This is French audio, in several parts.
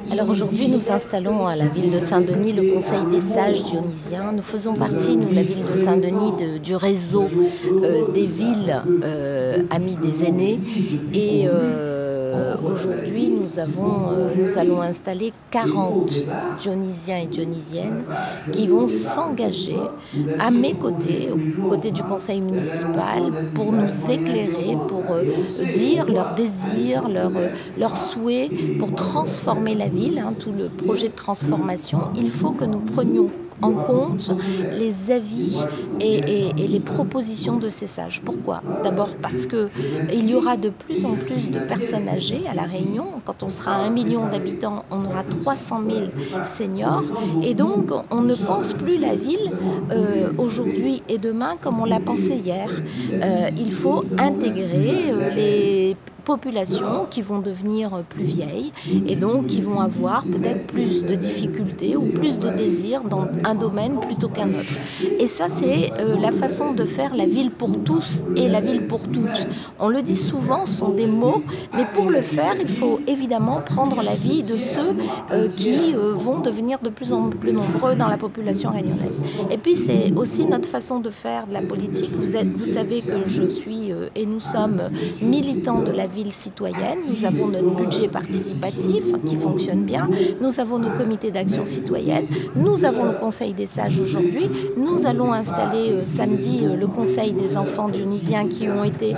Alors aujourd'hui, nous installons à la ville de Saint-Denis le Conseil des sages dionysiens. Nous faisons partie, nous, la ville de Saint-Denis, du réseau des villes amies des aînés. Et aujourd'hui, nous allons installer 40 dionysiens et dionysiennes qui vont s'engager à mes côtés, aux côtés du conseil municipal, pour nous éclairer, pour dire leurs désirs, leurs souhaits, pour transformer la ville, tout le projet de transformation. Il faut que nous prenions en compte les avis et les propositions de ces sages. Pourquoi? D'abord parce qu'il y aura de plus en plus de personnes âgées à La Réunion. Quand on sera à 1 million d'habitants, on aura 300 000 seniors. Et donc, on ne pense plus la ville aujourd'hui et demain comme on l'a pensé hier. Il faut intégrer les populations qui vont devenir plus vieilles et donc qui vont avoir peut-être plus de difficultés ou plus de désirs dans un domaine plutôt qu'un autre. Et ça, c'est la façon de faire la ville pour tous et la ville pour toutes. On le dit souvent, ce sont des mots, mais pour le faire, il faut évidemment prendre l'avis de ceux qui vont devenir de plus en plus nombreux dans la population réunionnaise. Et puis, c'est aussi notre façon de faire de la politique. Vous savez que je suis et nous sommes militants de la ville citoyenne. Nous avons notre budget participatif qui fonctionne bien. Nous avons nos comités d'action citoyenne. Nous avons le Conseil des sages aujourd'hui. Nous allons installer samedi le Conseil des enfants dionysiens qui ont été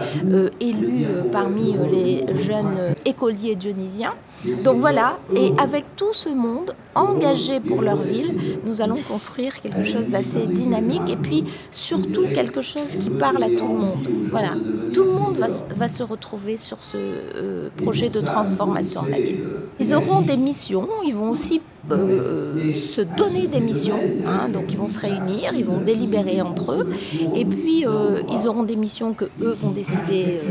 élus parmi les jeunes écoliers dionysiens. Donc voilà, et avec tout ce monde engagé pour leur ville, nous allons construire quelque chose d'assez dynamique et puis surtout quelque chose qui parle à tout le monde. Voilà, tout le monde va se retrouver sur ce projet de transformation de la ville. Ils auront des missions, ils vont aussi se donner des missions, donc ils vont se réunir, ils vont délibérer entre eux et puis ils auront des missions que eux vont décider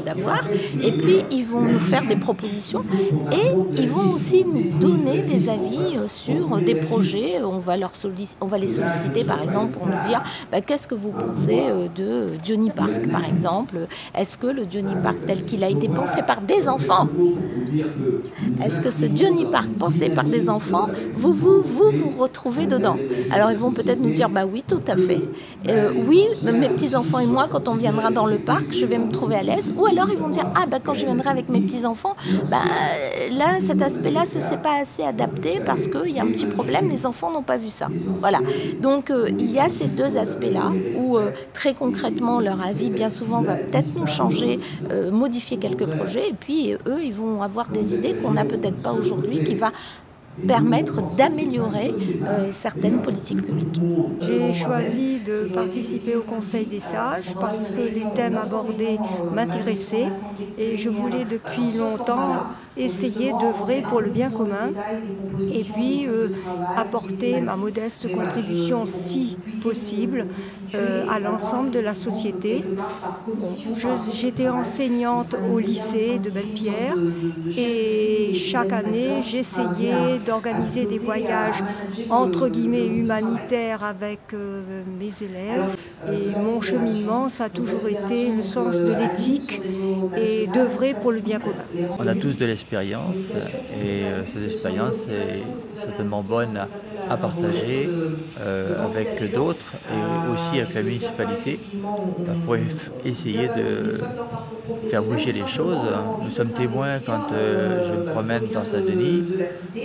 d'avoir et puis ils vont nous faire des propositions et ils vont aussi nous donner des avis sur des projets. On va les solliciter par exemple pour nous dire qu'est-ce que vous pensez de Diony Park par exemple. Est-ce que le Diony Park tel qu'il a été pensé par des enfants, est-ce que ce Diony Park pensé par des enfants, vous retrouvez dedans? Alors ils vont peut-être nous dire oui, tout à fait. Oui, mes petits-enfants et moi, quand on viendra dans le parc, je vais me trouver à l'aise. Ou alors ils vont dire quand je viendrai avec mes petits-enfants, là, cet aspect-là, ça c'est pas assez adapté parce qu'il y a un petit problème, les enfants n'ont pas vu ça. Voilà. Donc il y a ces deux aspects-là où très concrètement leur avis bien souvent va peut-être nous changer, modifier quelques projets et puis eux ils vont avoir des idées qu'on n'a peut-être pas aujourd'hui qui va permettre d'améliorer certaines politiques publiques. J'ai choisi de participer au Conseil des sages parce que les thèmes abordés m'intéressaient et je voulais depuis longtemps essayer d'œuvrer pour le bien commun et puis apporter ma modeste contribution si possible à l'ensemble de la société. J'étais enseignante au lycée de Belle-Pierre et chaque année j'essayais d'organiser des voyages entre guillemets humanitaires avec mes élèves et mon cheminement ça a toujours été le sens de l'éthique et d'œuvrer pour le bien commun. On a tous de l'expérience et cette expérience est certainement bonne à partager avec d'autres et aussi avec la municipalité pour essayer de faire bouger les choses. Nous sommes témoins quand je me promène dans Saint-Denis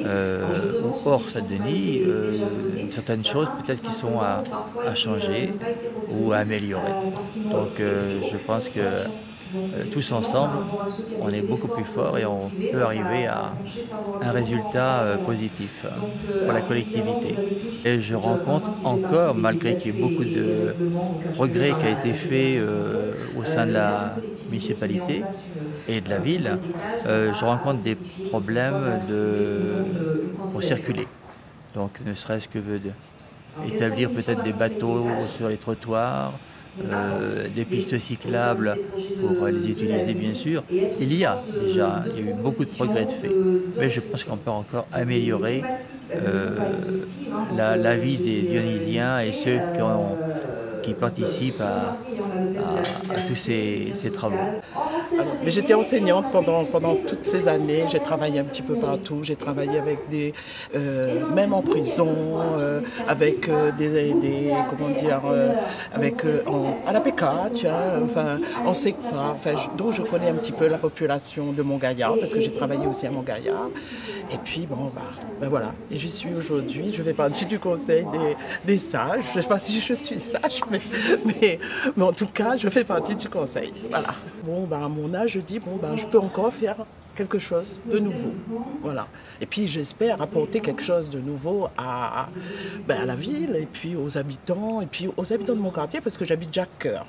ou hors Saint-Denis, certaines choses peut-être qui sont à changer ou à améliorer. Donc je pense que tous ensemble, on est beaucoup plus fort et on peut arriver à un résultat positif pour la collectivité. Et je rencontre encore, malgré qu'il y ait beaucoup de progrès qui a été fait au sein de la municipalité et de la ville, je rencontre des problèmes pour circuler. Donc ne serait-ce que établir peut-être des bateaux sur les trottoirs, des pistes cyclables pour les utiliser bien sûr. Il y a eu beaucoup de progrès de fait, mais je pense qu'on peut encore améliorer la vie des Dionysiens et ceux qui participent à tous ces travaux. Mais j'étais enseignante pendant toutes ces années. J'ai travaillé un petit peu partout. J'ai travaillé avec même en prison, avec comment dire, à la PK, tu vois, enfin, en SECPA. Enfin, donc je connais un petit peu la population de Montgaillard parce que j'ai travaillé aussi à Montgaillard. Et puis bon, ben voilà. Et j'y suis aujourd'hui. Je fais partie du conseil des sages. Je ne sais pas si je suis sage, mais en tout cas, je fais partie du conseil. Voilà. Bon, à mon âge, je dis je peux encore faire quelque chose de nouveau. Voilà. Et puis j'espère apporter quelque chose de nouveau à la ville et puis aux habitants de mon quartier parce que j'habite Jacques-Cœur.